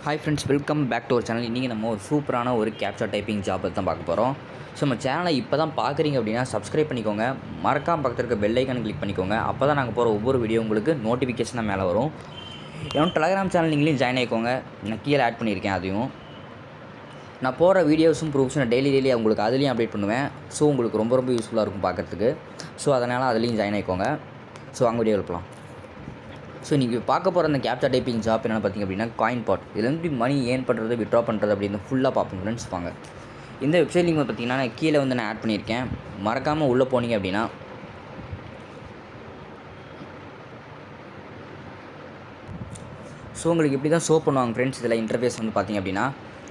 Hi friends, welcome back to our channel. இன்றைக்கி நம்ம ஒரு சூப்பரான ஒரு கேப்சா டைப்பிங் ஜாப் தான் பார்க்க போகிறோம். ஸோ நம்ம சேனலை இப்போ தான் பார்க்குறீங்க அப்படின்னா சப்ஸ்கிரைப் பண்ணிக்கோங்க. மறக்காம பக்கத்தில் இருக்க பெல் ஐக்கானை கிளிக் பண்ணிக்கோங்க. அப்போ தான் நாங்கள் போகிற ஒவ்வொரு வீடியோ உங்களுக்கு நோட்டிஃபிகேஷனாக மேலே வரும். என்னோட டெலகிராம் சேனல் நீங்களும் ஜாயின் ஆகிக்கோங்க. நான் கீழே ஆட் பண்ணியிருக்கேன். அதையும் நான் போகிற வீடியோஸும் ப்ரூஃப்ஸும் நான் டெய்லி உங்களுக்கு அதுலேயும் அப்டேட் பண்ணுவேன். ஸோ உங்களுக்கு ரொம்ப யூஸ்ஃபுல்லாக இருக்கும் பார்க்குறதுக்கு. ஸோ அதனால் அதுலேயும் ஜாயின் ஆகிக்கோங்க. ஸோ அங்கே வீடியோ எழுப்பலாம். ஸோ நீங்கள் பார்க்க போகிற அந்த கேப்சா டைப்பிங் ஜாப் என்னென்னு பார்த்திங்க அப்படின்னா காயின் பாட். இதுலேருந்து மணி ஏர்ன் பண்ணுறது, விட்ரா பண்ணுறது அப்படின்னு ஃபுல்லாக பார்ப்போம் ஃப்ரெண்ட்ஸ். வாங்க, இந்த வெப்சைட் லிங்க் பார்த்திங்கன்னா நான் கீழே நான் ஆட் பண்ணியிருக்கேன். மறக்காமல் உள்ளே போனீங்க அப்படின்னா ஸோ உங்களுக்கு இப்படி தான் ஷோ பண்ணுவாங்க ஃப்ரெண்ட்ஸ். இதில் இன்டர்ஃபேஸ் பார்த்திங்க அப்படின்னா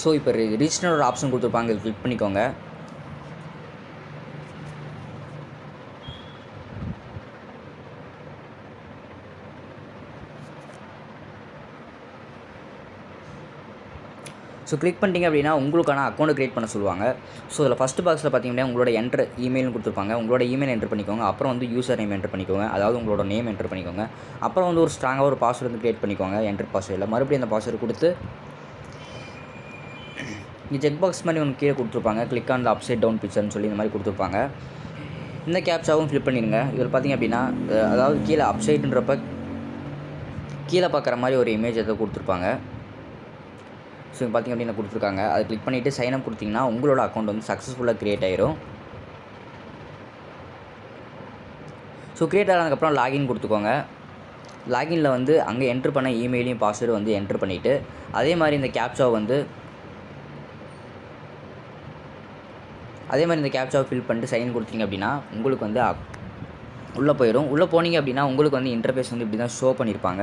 ஸோ இப்போ ரிஜிஸ்டர் ஒரு ஆப்ஷன் கொடுத்துருப்பாங்க. இது கிளிக் பண்ணிக்கோங்க. ஸோ கிளிக் பண்ணிட்டீங்க அப்படின்னா உங்களுக்கான அக்கௌண்ட் க்ரியேட் பண்ண சொல்லுவாங்க. ஸோ இதில் ஃபஸ்ட்டு பாக்ஸில் பார்த்திங்கன்னா உங்களோட இமெயில்னு கொடுத்துருப்பாங்க. உங்களோட இமெயில் என்ட்ரு பண்ணிக்கோங்க. அப்புறம் யூசர் நேம் என்ட்ரு பண்ணிக்கோங்க. அதாவது உங்களோட நேம் என்ட்ரு பண்ணிக்கோங்க. அப்புறம் ஒரு ஸ்ட்ராங்காக ஒரு பாஸ்வேர்டு க்ரியேட் பண்ணிக்கோங்க. என்ட்ரு பாஸ்வேர்டில் மறுபடியும் அந்த பாஸ்வேர்டு கொடுத்து இங்கே செக் பாக்ஸ் மாதிரி ஒன்று கீழே கொடுத்துருப்பாங்க. Click on the upside down பிக்சர்னு சொல்லி இந்த மாதிரி கொடுத்துருப்பாங்க. இந்த கேப்சாவும் ஃபில் பண்ணிடுங்க. இதில் பார்த்திங்க அப்படின்னா அதாவது கீழே அப்சைடுன்றப்ப கீழே பார்க்குற மாதிரி ஒரு இமேஜ் எதை கொடுத்துருப்பாங்க. ஸோ இங்கே பார்த்திங்க அப்படின்னா கொடுத்துருக்காங்க. அதை கிளிக் பண்ணிவிட்டு சைன் அப் கொடுத்திங்கன்னா உங்களோட அக்கௌண்ட் சக்ஸஸ்ஃபுல்லாக க்ரியேட் ஆயிரும். ஸோ க்ரியேட் ஆனதுக்கப்புறம் லாகின் கொடுத்துக்கோங்க. லாகினில் அங்கே என்ட்ரு பண்ண இமெயிலையும் பாஸ்வேர்டு என்ட்ரு பண்ணிவிட்டு அதே மாதிரி இந்த கேப்சாவை ஃபில் பண்ணிட்டு சைன் கொடுத்தீங்க அப்படின்னா உங்களுக்கு உள்ளே போயிடும். உள்ளே போனீங்க அப்படின்னா உங்களுக்கு இன்டர்ஃபேஸ் இப்படி தான் ஷோ பண்ணியிருப்பாங்க.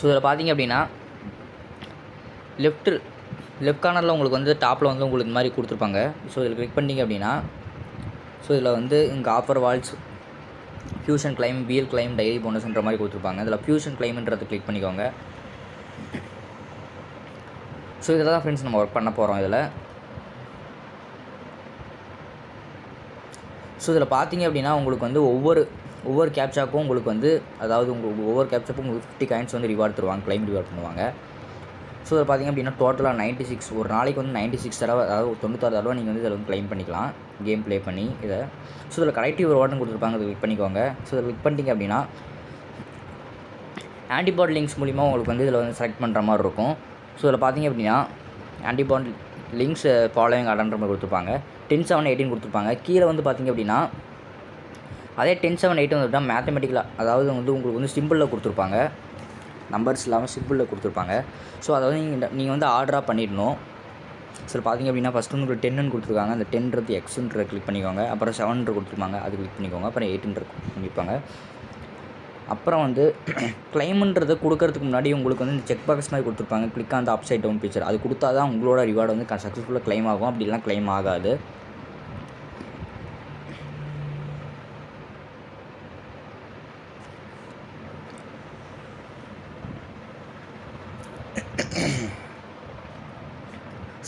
ஸோ இதில் பார்த்திங்க அப்படின்னா லெஃப்ட் கார்னரில் உங்களுக்கு டாப்பில் உங்களுக்கு இந்த மாதிரி கொடுத்துருப்பாங்க. ஸோ இதில் கிளிக் பண்ணிங்க அப்படின்னா ஸோ இதில் இங்கே offer walls, fusion claim, wheel claim, daily போனஸ்ன்ற மாதிரி கொடுத்துருப்பாங்க. இதில் ஃபியூஷன் கிளைம்ன்றதை கிளிக் பண்ணிக்கோங்க. ஸோ இதில் தான் ஃப்ரெண்ட்ஸ் நம்ம ஒர்க் பண்ண போகிறோம். ஸோ இதில் பார்த்திங்க அப்படின்னா உங்களுக்கு ஒவ்வொரு கேப்சாக்கும் உங்களுக்கு அதாவது ஒவ்வொரு கேப்சாக்கும் உங்களுக்கு 50 காயின்ஸ் ரிவார்ட் தருவாங்க, கிளைம் ரிவார்ட் பண்ணுவாங்க. ஸோ இதில் பார்த்திங்க அப்படின்னா டோட்டலாக 96 ஒரு நாளைக்கு 96 தடவை, அதாவது 96 தடவை நீங்கள் இதில் கிளைம் பண்ணிக்கலாம் கேம் ப்ளே பண்ணி இதை. ஸோ இதில் கலெக்டிவ் ரிவார்ட்னு கொடுத்துருப்பாங்க. அதை கிளிக் பண்ணிக்கோங்க. ஸோ இதில் கிளிக் பண்ணிட்டீங்க அப்படின்னா ஆன்டிபாட் லிங்க்ஸ் மூலிமா உங்களுக்கு இதில் செலக்ட் பண்ணுற மாதிரி இருக்கும். ஸோ இதில் பார்த்திங்க அப்படின்னா ஆன்டிபாட் லிங்க்ஸ் ஃபாலோவிங் ஆர்டர்ன்ற மாதிரி கொடுத்துருப்பாங்க. 10, 7, 18 கொடுத்துருப்பாங்க. கீழே பார்த்திங்க அப்படின்னா அதே 10, 7, 8 வந்துட்டால் மேத்தமெட்டிக்கலாக, அதாவது உங்களுக்கு சிம்பிளில் கொடுத்துருப்பாங்க. நம்பர்ஸ் இல்லாமல் சிம்பிளில் கொடுத்துருப்பாங்க. ஸோ அதாவது நீங்கள் ஆர்டராக பண்ணிடணும். ஸோ பார்த்திங்க அப்படின்னா ஃபஸ்ட்டு உங்களுக்கு 10ன்னு கொடுத்துருக்காங்க. அந்த 10ன்றது எக்ஸ்ன்ற கிளிக் பண்ணிக்கோங்க. அப்புறம் 7 கொடுத்துருப்பாங்க, அது கிளிக் பண்ணிக்கோங்க. அப்புறம் 8 பண்ணிப்பாங்க. அப்புறம் கிளைம்ன்றது கொடுக்கறதுக்கு முன்னாடி உங்களுக்கு இந்த செக் பாக்ஸ் மாதிரி கொடுத்துருப்பாங்க. Click on the upside down picture. அது கொடுத்தா தான் உங்களோட ரிவார்டு சக்ஸஸ்ஃபுல்லாக கிளைம் ஆகும். அப்படிலாம் கிளைம் ஆகாது.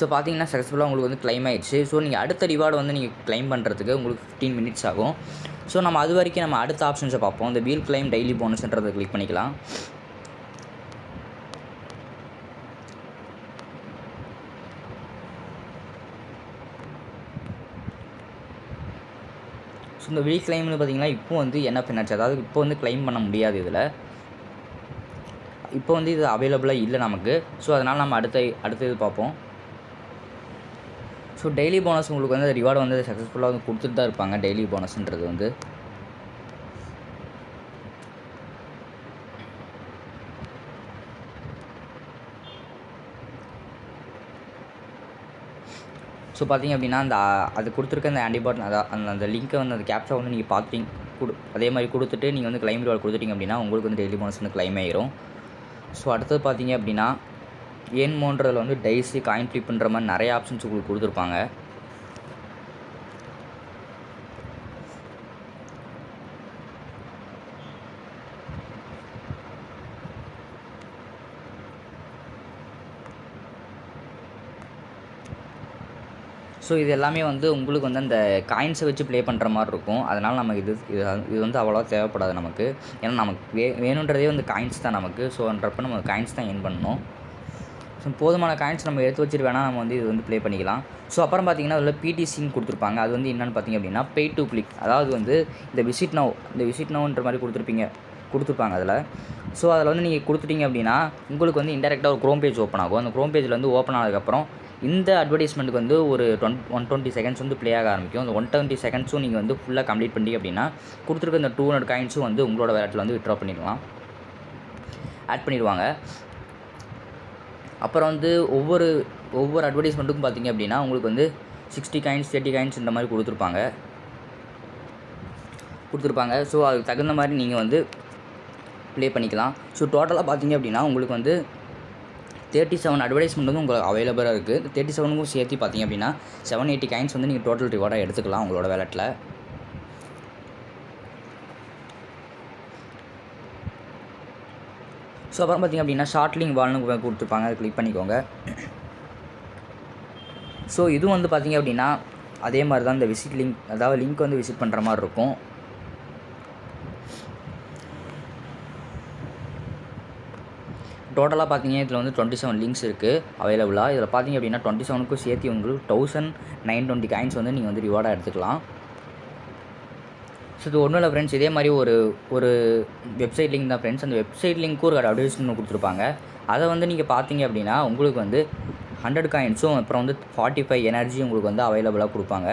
ஸோ பார்த்தீங்கன்னா சக்ஸஸ்ஃபுல்லாக உங்களுக்கு கிளைம் ஆகிடுச்சு. ஸோ நீங்கள் அடுத்த ரிவார்டு நீங்கள் கிளைம் பண்ணுறதுக்கு உங்களுக்கு 15 மினிட்ஸ் ஆகும். ஸோ நம்ம அது வரைக்கும் நம்ம அடுத்த ஆப்ஷன்ஸை பார்ப்போம். இந்த வீல் கிளைம், டெய்லி போனஸ்ன்றதை கிளிக் பண்ணிக்கலாம். ஸோ இந்த வீல் கிளைம்னு பார்த்தீங்கன்னா இப்போ என்ன பின்னாச்சு, அதாவது இப்போ கிளைம் பண்ண முடியாது. இதில் இப்போ இது அவைலபிளாக இல்லை நமக்கு. ஸோ அதனால் நம்ம அடுத்த இது பார்ப்போம். ஸோ டெய்லி போனஸ் உங்களுக்கு ரிவார்டு சக்ஸஸ்ஃபுல்லாக கொடுத்துட்டு தான் இருப்பாங்க. டெய்லி போனஸ்ன்றது ஸோ பார்த்திங்க அப்படின்னா அது கொடுத்துருக்க அந்த ஆன்டிபாட் அந்த லிங்க்கை அந்த கேப்சா நீங்கள் பார்த்துட்டீங்க அதே மாதிரி கொடுத்துட்டு நீங்கள் கிளைம் ரிவார்டு கொடுத்துட்டிங்க அப்படின்னா உங்களுக்கு டெய்லி போனஸ் கிளைம் ஆயிரும். ஸோ அடுத்தது பார்த்திங்க அப்படின்னா ஏன்மோன்றதில் டைஸு, காயின் ஃப்ளிப்புன்ற மாதிரி நிறைய ஆப்ஷன்ஸ் உங்களுக்கு கொடுத்துருப்பாங்க. ஸோ இது எல்லாமே வந்து உங்களுக்கு வந்து அந்த காயின்ஸை வச்சு ப்ளே பண்ணுற மாதிரி இருக்கும். அதனால் நமக்கு இது வந்து அவ்வளோவா தேவைப்படாது நமக்கு. ஏன்னா நமக்கு வேணுன்றதே வந்து காயின்ஸ் தான் நமக்கு. ஸோன்றப்போ நம்ம காயின்ஸ் தான் எர்ன் பண்ணணும். ஸோ போதுமான காயின்ஸ் நம்ம எடுத்து வச்சுட்டு வேணால் நம்ம வந்து இது வந்து ப்ளே பண்ணிக்கலாம். ஸோ அப்புறம் பார்த்திங்கன்னா அதில் பிடிசின்னு கொடுத்துருப்பாங்க. அது வந்து என்னென்னு பார்த்திங்க அப்படின்னா பே டு கிளிக். அதாவது வந்து இந்த விசிட் நவுன்ற மாதிரி கொடுத்துருப்பாங்க அதில். ஸோ அதில் வந்து நீங்கள் கொடுத்துட்டீங்க அப்படின்னா உங்களுக்கு வந்து இன்டெரக்டாக ஒரு க்ரோம் பேஜ் ஓப்பன் ஆகும். அந்த க்ரோம் பேஜில் வந்து ஓப்பன் ஆனதுக்கப்புறம் இந்த அட்வர்டைஸ்மெண்ட்டுக்கு வந்து ஒரு 120 செகண்ட்ஸ் வந்து ப்ளே ஆக ஆரம்பிக்கும். அந்த 120 செகண்ட்ஸும் நீங்கள் வந்து ஃபுல்லாக கம்ப்ளீட் பண்ணி அப்படின்னா கொடுத்துருக்க இந்த 200 காயின்ஸும் வந்து உங்களோட வேலட்டில் வந்து வித்ட்ரா பண்ணிடலாம், ஆட் பண்ணிடுவாங்க. அப்புறம் வந்து ஒவ்வொரு அட்வர்டைஸ்மெண்ட்டுக்கும் பார்த்திங்க அப்படின்னா உங்களுக்கு வந்து 60 காயின்ஸ் 30 காயின்ஸ் இந்த மாதிரி கொடுத்துருப்பாங்க. ஸோ அதுக்கு தகுந்த மாதிரி நீங்கள் வந்து ப்ளே பண்ணிக்கலாம். ஸோ டோட்டலாக பார்த்திங்க அப்படின்னா உங்களுக்கு வந்து 37 அட்வர்டைஸ்மெண்ட் வந்து உங்களுக்கு அவைலபிளாக இருக்குது. 37க்கும் சேர்த்து பார்த்திங்க அப்படின்னா 780 காயின்ஸ் வந்து நீங்கள் டோட்டல் ரிவார்டாக எடுத்துக்கலாம் உங்களோட வேலட்டில். ஸோ அப்புறம் பார்த்திங்க அப்படின்னா ஷார்ட் லிங்க் வால்னு கொடுத்துருப்பாங்க, அதை கிளிக் பண்ணிக்கோங்க. ஸோ இதுவும் வந்து பார்த்திங்க அப்படின்னா அதே மாதிரி தான் இந்த விசிட் லிங்க், அதாவது லிங்க் வந்து விசிட் பண்ணுற மாதிரி இருக்கும். டோட்டலாக பார்த்திங்க இதில் வந்து 27 லிங்க்ஸ் இருக்குது அவைலபிளாக. இதில் பார்த்திங்க அப்படின்னா 27க்கும் சேர்த்து உங்களுக்கு 1920 காயின்ஸ் வந்து நீங்கள் வந்து ரிவார்டாக எடுத்துக்கலாம். ஸோ இது ஒன்றும் இல்லை ஃப்ரெண்ட்ஸ், இதே மாதிரி ஒரு வெப்சைட் லிங்க் தான் ஃப்ரெண்ட்ஸ். அந்த வெப்சைட் லிங்க்கும் ஒரு அட்வர்டைஸ்மெண்ட் கொடுத்துருப்பாங்க. அதை வந்து நீங்கள் பார்த்தீங்க அப்படின்னா உங்களுக்கு வந்து 100 காயின்ஸும் அப்புறம் வந்து 45 எனர்ஜி உங்களுக்கு வந்து அவைலபிளாக கொடுப்பாங்க.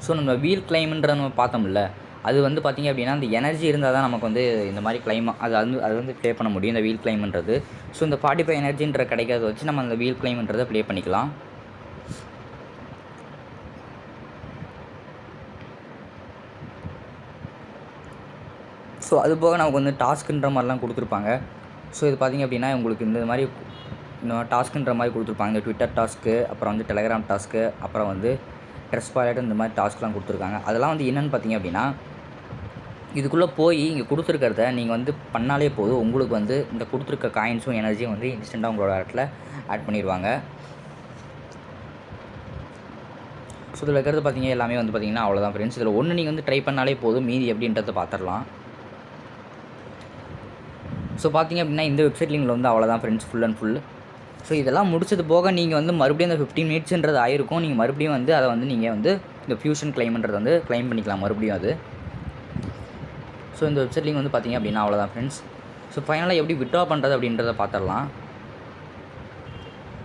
ஸோ நம்ம வீல் கிளைம்ன்றத நம்ம பார்த்தோம்ல, அது வந்து பார்த்திங்க அப்படின்னா அந்த எனர்ஜி இருந்தால் தான் நமக்கு வந்து இந்த மாதிரி கிளைம் அது வந்து ப்ளே பண்ண முடியும், இந்த வீல் கிளைம்ன்றது. ஸோ இந்த 45 எனர்ஜின்ற கிடைக்கிறத வச்சு நம்ம அந்த வீல் கிளைம்ன்றதை ப்ளே பண்ணிக்கலாம். ஸோ அது போக நமக்கு வந்து டாஸ்க்குன்ற மாதிரிலாம் கொடுத்துருப்பாங்க. ஸோ இது பார்த்திங்க அப்படின்னா உங்களுக்கு இந்த மாதிரி டாஸ்க்குன்ற மாதிரி கொடுத்துருப்பாங்க. இந்த ட்விட்டர் டாஸ்க்கு, அப்புறம் வந்து டெலகிராம் டாஸ்க்கு, அப்புறம் வந்து ட்ரெஸ் பாலட், இந்த மாதிரி டாஸ்க்லாம் கொடுத்துருக்காங்க. அதெல்லாம் வந்து என்னென்னு பார்த்திங்க அப்படின்னா இதுக்குள்ளே போய் இங்கே கொடுத்துருக்கிறத நீங்கள் வந்து பண்ணாலே போதும், உங்களுக்கு வந்து இந்த கொடுத்துருக்க காயின்ஸும் எனர்ஜியும் வந்து இன்ஸ்டண்ட்டாக உங்களோட இடத்துல ஆட் பண்ணிடுவாங்க. ஸோ இதில் இருக்கிறது பார்த்திங்க எல்லாமே வந்து பார்த்திங்கன்னா அவ்வளோதான் ஃப்ரெண்ட்ஸ். இதில் ஒன்று நீங்கள் வந்து ட்ரை பண்ணாலே போதும், மீதி எப்படின்றத பார்த்துடலாம். ஸோ பார்த்திங்க அப்படின்னா இந்த வெப்சைட் லிங்கில் வந்து அவ்வளோதான் friends, full and full. So இதெல்லாம் முடிச்சது போக நீங்கள் வந்து மறுபடியும் அந்த 15 மினிட்ஸ்ன்றது ஆயிருக்கும். நீங்கள் மறுபடியும் வந்து அதை வந்து நீங்கள் வந்து இந்த ஃபியூஷன் கிளைம்ன்றது வந்து கிளைம் பண்ணிக்கலாம் மறுபடியும் அது. ஸோ இந்த வெப்சைட் லிங்க் வந்து பார்த்திங்க அப்படின்னா அவ்வளோதான் ஃப்ரெண்ட்ஸ். ஸோ ஃபைனலாக எப்படி வித்ட்ரா பண்ணுறது அப்படின்றத பார்த்துடலாம்.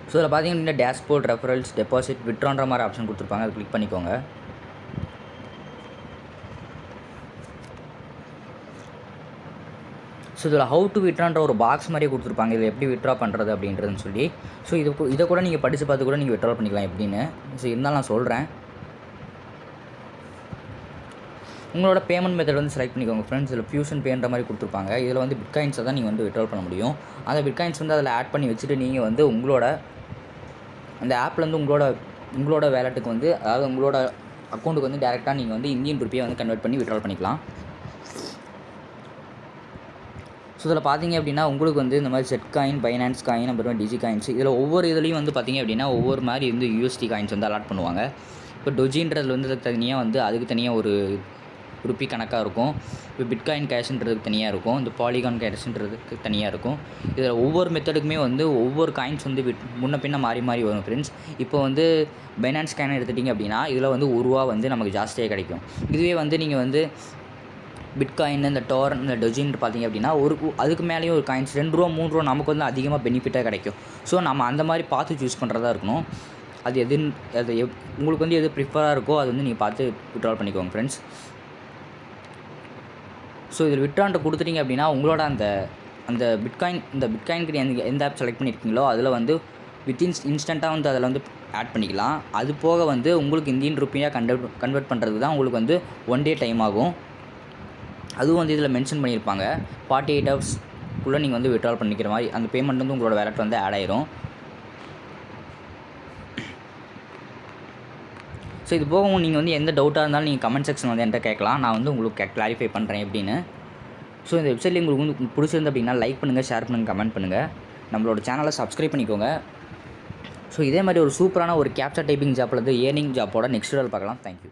ஸோ இதில் பார்த்திங்க அப்படின்னா டேஷ்போர்ட், ரெஃபரல்ஸ், டெபாசிட், வித்ட்ரான்ற மாதிரி ஆப்ஷன் கொடுத்துருப்பாங்க, அதை கிளிக் பண்ணிக்கோங்க. ஸோ இதில் ஹவு டு வித்ட்ரான்ற ஒரு பாக்ஸ் மாதிரியே கொடுத்துருப்பாங்க, இதில் எப்படி வித்ட்ரா பண்ணுறது அப்படின்றதுன்னு சொல்லி. ஸோ இதை கூட நீங்கள் படித்து பார்த்து கூட நீங்கள் வித்ட்ரா பண்ணிக்கலாம் எப்படின்னு. ஸோ இருந்தாலும் நான் சொல்கிறேன். உங்களோட பேமெண்ட் மெத்தட் வந்து செலக்ட் பண்ணிக்கோங்க ஃப்ரெண்ட்ஸ். இதில் ஃபியூஷன் பேன்ற மாதிரி கொடுத்துருப்பாங்க. இதில் வந்து பிட்காயின்ஸை தான் நீங்கள் வந்து வித்ட்ரா பண்ண முடியும். அந்த பிட்காயின்ஸ் வந்து அதில் ஆட் பண்ணி வச்சுட்டு நீங்கள் வந்து உங்களோட அந்த ஆப்லேருந்து உங்களோட வேலெட்டுக்கு வந்து, அதாவது உங்களோட அக்கௌண்ட்டுக்கு வந்து டேரெக்டாக நீங்கள் வந்து இந்தியன் ருப்பியை வந்து கன்வெர்ட் பண்ணி வித்ட்ரா பண்ணிக்கலாம். ஸோ இதில் பார்த்திங்க அப்படின்னா உங்களுக்கு வந்து இந்த மாதிரி செட் காயின், பைனான்ஸ் காயின், அப்புறம் டிஜி காயின்ஸ், இதில் ஒவ்வொரு இதுலேயும் வந்து பார்த்திங்க அப்படின்னா ஒவ்வொரு மாதிரி வந்து யூஎஸ்டி காயின்ஸ் வந்து அலாட் பண்ணுவாங்க. இப்போ டொஜின்றதுல வந்து தனியாக வந்து அதுக்கு தனியாக ஒரு ருப்பி கணக்காக இருக்கும். இப்போ பிட்காயின் கேஷ்ன்றதுக்கு தனியாக இருக்கும், இந்த பாலிகான் கேஷ்ன்றதுக்கு தனியாக இருக்கும். இதில் ஒவ்வொரு மெத்தடுக்குமே வந்து ஒவ்வொரு காயின்ஸ் வந்து முன்ன பின்ன மாறி வரும் ஃப்ரெண்ட்ஸ். இப்போ வந்து பைனான்ஸ் காயின் எடுத்துட்டிங்க அப்படின்னா இதில் வந்து ரூபா வந்து நமக்கு ஜாஸ்தியாக கிடைக்கும். இதுவே வந்து நீங்கள் வந்து பிட்காயின், இந்த டோர், இந்த டொஜின்னு பார்த்திங்க அப்படின்னா அதுக்கு மேலேயும் ஒரு காயின்ஸ் 2 ரூபா 3 ரூபா நமக்கு வந்து அதிகமாக பெனிஃபிட்டாக கிடைக்கும். ஸோ நம்ம அந்த மாதிரி பார்த்து சூஸ் பண்ணுறதா இருக்கணும். அது உங்களுக்கு வந்து எது ப்ரிஃபராக இருக்கோ அது வந்து நீங்கள் பார்த்து வித்ட்ரா பண்ணிக்கோங்க ஃப்ரெண்ட்ஸ். ஸோ இதில் வித்ட்ரான்ட்டு கொடுத்துட்டிங்க அப்படின்னா உங்களோட அந்த பிட்காயின்க்கு எந்த ஆப் செலக்ட் பண்ணியிருக்கீங்களோ அதில் வந்து இன்ஸ்டண்ட்டாக வந்து அதில் வந்து ஆட் பண்ணிக்கலாம். அது போக வந்து உங்களுக்கு இந்தியன் ருப்பியாக கன்வெர்ட் பண்ணுறதுக்கு தான் உங்களுக்கு வந்து 1 டே டைம் ஆகும். அதுவும் வந்து இதில் மென்ஷன் பண்ணியிருப்பாங்க. 48 ஹவர்ஸ்க்குள்ளே நீங்கள் வந்து வித்ட்ரா பண்ணிக்கிற மாதிரி அந்த பேமெண்ட் வந்து உங்களோட வேலெட் வந்து ஆட் ஆயிரும். ஸோ இது போக நீங்கள் வந்து எந்த டவுட்டாக இருந்தாலும் நீங்கள் கமெண்ட் செக்ஷன் வந்து என்கிட்ட கேட்கலாம், நான் வந்து உங்களுக்கு கிளாரிஃபை பண்ணுறேன் எப்படின்னு. ஸோ இந்த வெப்சைட்டில் உங்களுக்கு பிடிச்சிருந்து அப்படின்னா லைக் பண்ணுங்கள், ஷேர் பண்ணுங்கள், கமெண்ட் பண்ணுங்கள். நம்மளோட சேனலை சப்ஸ்கிரைப் பண்ணிக்கோங்க. ஸோ இதே மாதிரி ஒரு சூப்பரான ஒரு கேப்சா டைப்பிங் ஜாப்லேருந்து ஏர்னிங் ஜாப்போட நெக்ஸ்ட் வீடியோவில் பார்க்கலாம். தேங்க்யூ.